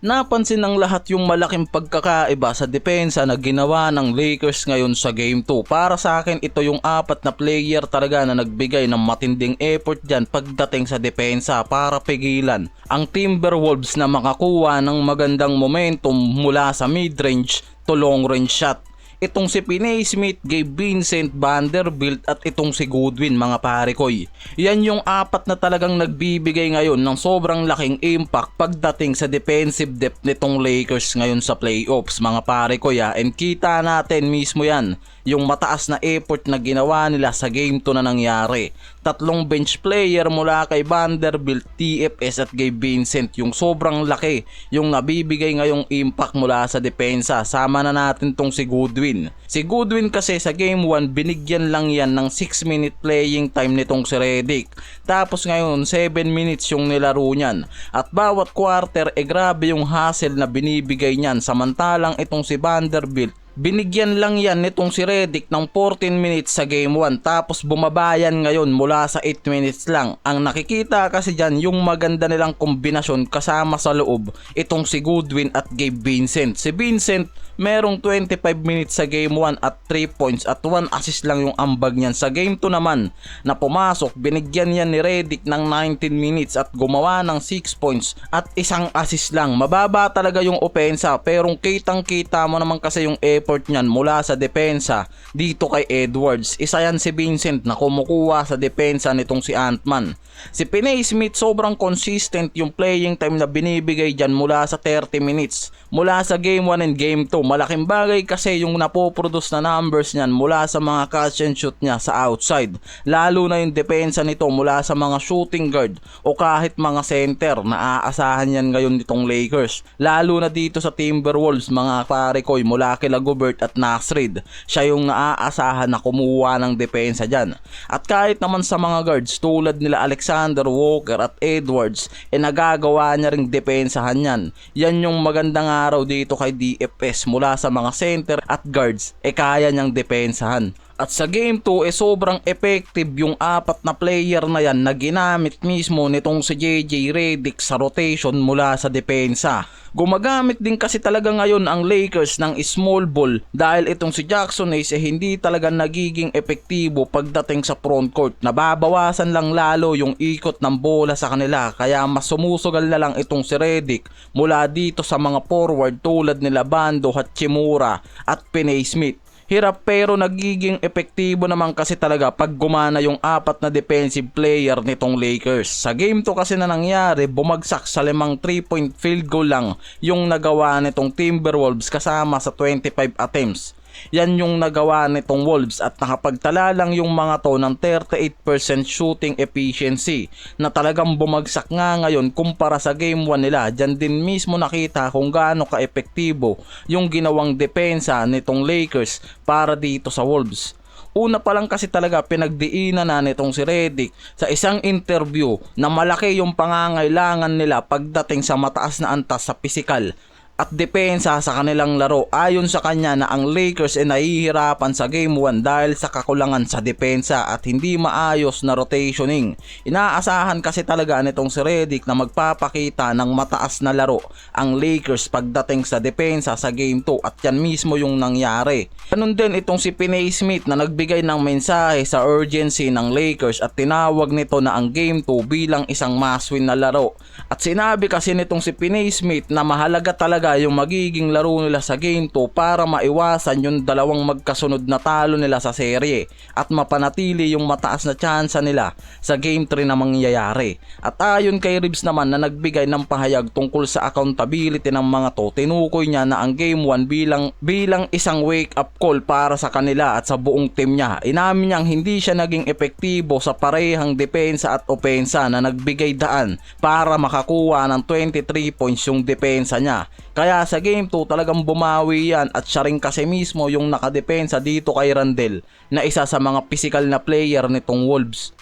Napansin ng lahat yung malaking pagkakaiba sa depensa na ginawa ng Lakers ngayon sa Game 2. Para sa akin, ito yung apat na player talaga na nagbigay ng matinding effort dyan pagdating sa depensa para pigilan ang Timberwolves na makakuha ng magandang momentum mula sa mid-range to long-range shot. Itong si Finney Smith, Gabe Vincent, Vanderbilt at itong si Goodwin, mga pare koy. Yan yung apat na talagang nagbibigay ngayon ng sobrang laking impact pagdating sa defensive depth nitong Lakers ngayon sa playoffs, mga pare koy. And kita natin mismo yan, yung mataas na effort na ginawa nila sa Game 2 na nangyari. Tatlong bench player mula kay Vanderbilt, TFS at Gabe Vincent, yung sobrang laki yung nabibigay ngayong impact mula sa depensa. Sama na natin tong si Goodwin. Si Goodwin kasi sa Game 1 binigyan lang yan ng 6-minute playing time nitong si Redick. Tapos ngayon 7 minutes yung nilaro niyan. At bawat quarter grabe yung hustle na binibigay niyan. Samantalang itong si Vanderbilt, binigyan lang yan nitong si Redick ng 14 minutes sa Game 1 tapos bumabayan ngayon mula sa 8 minutes lang. Ang nakikita kasi dyan yung maganda nilang kombinasyon kasama sa loob itong si Goodwin at Gabe Vincent. Si Vincent merong 25 minutes sa Game 1 at 3 points at 1 assist lang yung ambag niyan. Sa Game 2 naman na pumasok, binigyan yan ni Redick ng 19 minutes at gumawa ng 6 points at 1 assist lang. Mababa talaga yung opensa pero kitang kita mo naman kasi yung effort niyan mula sa depensa dito kay Edwards. Isa yan si Vincent na kumukuha sa depensa nitong si Ant-Man. Si Finney Smith sobrang consistent yung playing time na binibigay dyan mula sa 30 minutes mula sa Game 1 and Game 2. Malaking bagay kasi yung napoproduce na numbers niyan mula sa mga catch and shoot niya sa outside. Lalo na yung depensa nito mula sa mga shooting guard o kahit mga center na aasahan yan ngayon nitong Lakers. Lalo na dito sa Timberwolves, mga pare koy, mula kila Gobert at Nasrid. Siya yung naaasahan na kumuha ng depensa dyan. At kahit naman sa mga guards tulad nila Alexander Walker at Edwards, nagagawa niya ring depensahan yan. Yan yung magandang araw dito kay DFS mula sa mga center at guards, kaya niyang depensahan. At sa Game 2 sobrang effective yung apat na player na yan na ginamit mismo nitong si JJ Redick sa rotation mula sa depensa. Gumagamit din kasi talaga ngayon ang Lakers ng small ball dahil itong si Jackson Hayes hindi talaga nagiging epektibo pagdating sa front court. Nababawasan lang lalo yung ikot ng bola sa kanila kaya mas sumusugal na lang itong si Redick mula dito sa mga forward tulad nila Bando, Hachimura at Finney Smith. Hirap pero nagiging epektibo naman kasi talaga pag gumana yung apat na defensive player nitong Lakers. Sa Game 2 kasi na nangyari, bumagsak sa 5 3-point field goal lang yung nagawa nitong Timberwolves kasama sa 25 attempts. Yan yung nagawa nitong Wolves at nakapagtala lang yung mga to ng 38% shooting efficiency na talagang bumagsak nga ngayon kumpara sa Game 1 nila. Diyan din mismo nakita kung gaano ka-epektibo yung ginawang depensa nitong Lakers para dito sa Wolves. Una pa lang kasi talaga pinagdiinan na nitong si Redick sa isang interview na malaki yung pangangailangan nila pagdating sa mataas na antas sa pisikal at depensa sa kanilang laro. Ayon sa kanya na ang Lakers nahihirapan sa Game 1 dahil sa kakulangan sa depensa at hindi maayos na rotationing. Inaasahan kasi talaga nitong si Redick na magpapakita ng mataas na laro ang Lakers pagdating sa depensa sa Game 2 at yan mismo yung nangyari. Ganun din itong si Finney Smith na nagbigay ng mensahe sa urgency ng Lakers at tinawag nito na ang Game 2 bilang isang must-win na laro. At sinabi kasi nitong si Finney Smith na mahalaga talaga yung magiging laro nila sa Game 2 para maiwasan yung dalawang magkasunod na talo nila sa serye at mapanatili yung mataas na tsansa nila sa Game 3 na mangyayari. At ayon kay Reeves naman na nagbigay ng pahayag tungkol sa accountability ng mga to, tinukoy niya na ang Game 1 bilang isang wake up call para sa kanila at sa buong team niya. Inamin niyang hindi siya naging epektibo sa parehang depensa at opensa na nagbigay daan para makakuha ng 23 points yung depensa niya. Kaya sa Game 2 talagang bumawi yan at siya rin kasi mismo yung nakadepensa dito kay Randle na isa sa mga physical na player nitong Wolves.